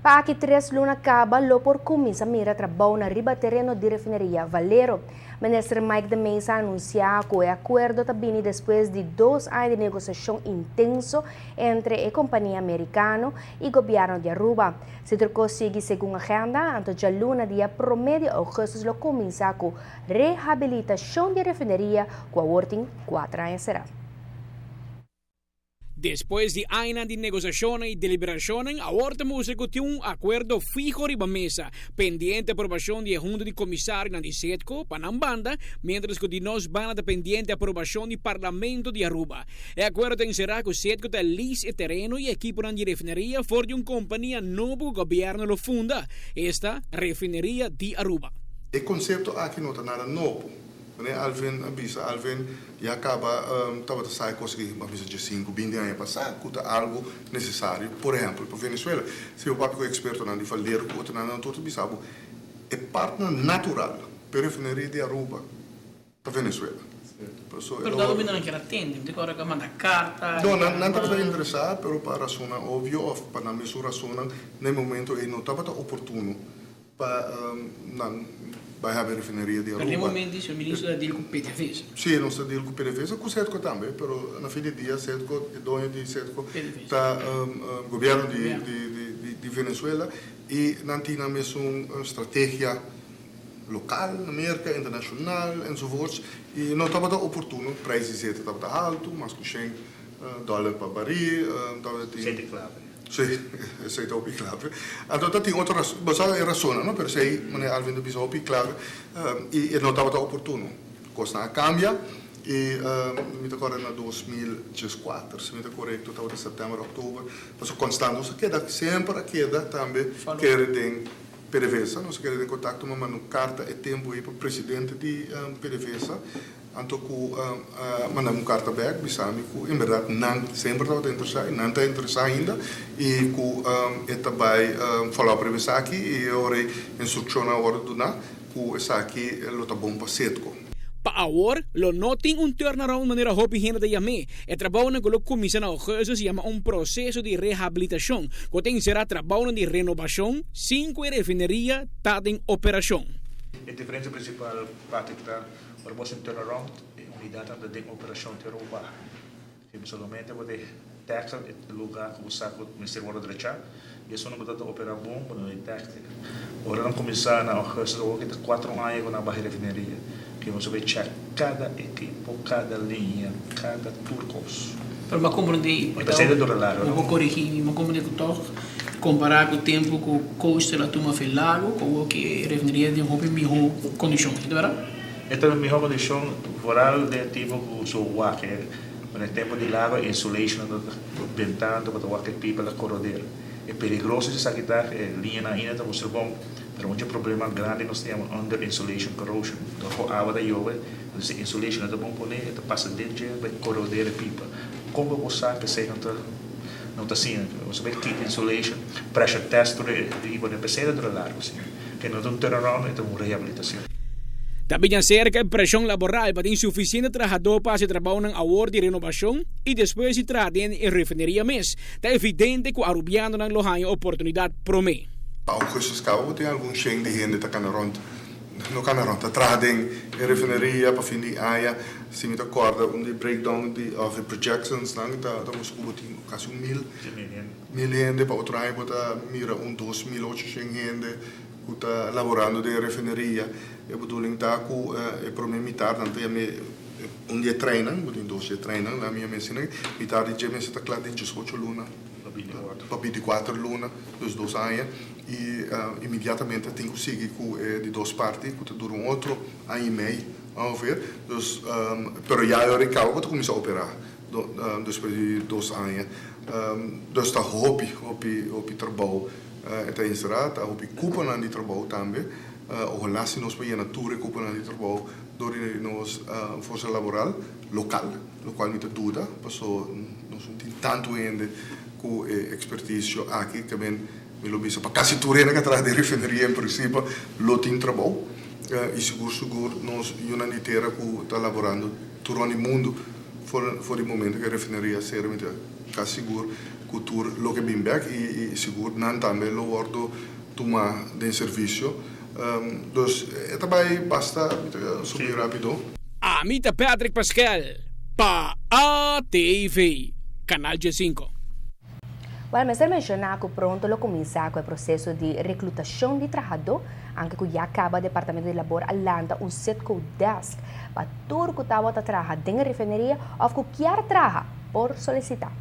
Pa aqui 3 lunas acaba, lo por começa a mira trabalho na riba terreno de refineria Valero. Ministro Mike de Mesa anunciou que o acordo também depois de 2 anos de negociação intenso entre a companhia americana e o governo de Aruba. Se trocou sigue segundo a agenda, antes de luna dia promédio agosto lo começa com reabilitação de refineria com a ordem 4 anos será. Después de años de negociaciones y deliberaciones, ahora se discutió un acuerdo fijo riba mesa, pendiente aprobación de junta de comissário de SETCO, Panambanda, mientras que nos van a pendiente aprobación del Parlamento de Aruba. El acuerdo será que SETCO está listo el terreno y equipo de refinería for de una compañía nuevo gobierno lo funda, esta refinería de Aruba. El concepto aquí no está nada nuevo. Alvin já acaba estava a sair conseguir uma visa de 5, 20 anos passar, custa algo necessário. Por exemplo, para Venezuela, se o papo é experto na falir, o outro não todo bisabo, é parte natural para a refineria de Aruba para Venezuela. Pero dado que não quer atender, tem que mandar carta. Não estava interessado, mas para razão óbvia, ou para a mesma razão, no momento ele não estava oportuno para vai haver refineria de Aruba. Per il momento il ministro da dire con PDVSA. Sì, non sta dire con PDVSA, con SETCO também, però na fine dia SETCO, il dono di SETCO, sta governo di Venezuela e non ha messo una strategia locale, Amerika, internazionale enzovoorts. E non stava opportuno, prijzen zitten stava alto, mas com $100 per baril, Sente clave. Sì, sei troppo clave. Allora, ti incontro, basata in ragione, no? Per sei, non è alvin di bisogno più clave, e non stava opportuno. Cosa cambia, e mi ricordo nel 2014, se mi ricordo corretto, stava di settembre, ottobre, ma sono costante, so chiede sempre, chiede também, chiede di PDVSA, non si chiede in contatto, ma hanno carta e tempo per il presidente di PDVSA, anto ku mandam carta back bisami ku in verdade não sempre estava interessado não está interessado ainda e ku está vai falar para você aqui e ora instrução agora do na ku essa aqui lo tá bom para SETCO. Pa agora, lo noting un turnaround maneira hobby gente de yame. E trabalho na colo comissão agosto se chama um processo de reabilitação. Que tem será trabalho de renovação, 5 refineria tá em operação. A diferença principal parte que está para você turnaround é unidade de operação de Aruba. Que somente pode taxa o lugar que você o Ministério da Direita e isso não pode operar bom quando é taxa. Agora não começar na agosto que 4 anos na barra refineria. Que você vai checar cada equipo, cada linha, cada turcos. Pero ma compreende, vou corrigir, ma compreende que toch comparar com o tempo que o custo da turma foi largo, com o que a refineria de uma melhor condição, não é verdade? Esta é a melhor condição foral de tipo que sou waque, no tempo de lava insulation do ventana para waque pipa da corroder. É perigoso se saquitar linha na ina da você bom. Pero um problema grande nós temos under insulation corrosion. Então a água da yoga, esse insulation é bom poner, é passa dentro vai corroder a pipa. Como você que sei não está assim, você vai keep insulation, pressure test e vai empezar a largo assim. Que não tem turnaround, é uma reabilitação. Também acerca de pressão laboral para insuficiente trabalhador para se trabalhar em award de renovação e depois se trata em refineria mês. Está evidente que o arubiano não tem oportunidade promê. Augustus cabo tem algum cheio de gente que não rond, não can rond. Trabalha em refineria para fim de aia, se me recorda de breakdown de of projections, não tá musculo tem quase 1.000 gente para outro ano para mira 2.800 gente que está laborando de refineria. Eu bedoeling tá com é para mim mitar tanto é dia training, botem 2 dias training, na minha medicina, mitar de dia me está claro de 18 luna, para 24 luna, dos 2 anos. E imediatamente tem que seguir com de 2 partes, que dura outro ano e meio, vamos ver. Pero já eu recalco que começou a operar depois de 2 anos. Dus está hobby trabalho, está encerrado, hobby culpa na de trabalho também. O relação nós vai na tour culpa na de trabalho, door nós força laboral local, lo qual me dúvida, passou nós não tem tanto ainda com expertise aqui que bem me lo bisa para quase tudo que atrás de refineria em princípio lo tem trabalho e seguro nós uma inteira que está laborando todo o mundo for o momento que a refineria serve quase seguro cultura lo que bem back e seguro não também lo ordo tomar de serviço. Dus também basta subir rápido. Amita Patrick Pascal, pa ATV, Canal G5. Well, mas mencionar que pronto lo começar com o processo de reclutação de trabalhador, anche que já acaba o Departamento de Labor alanta set com desk para tudo que estava a trabalhar dentro da refineria ou que quer trabalhar por solicitar.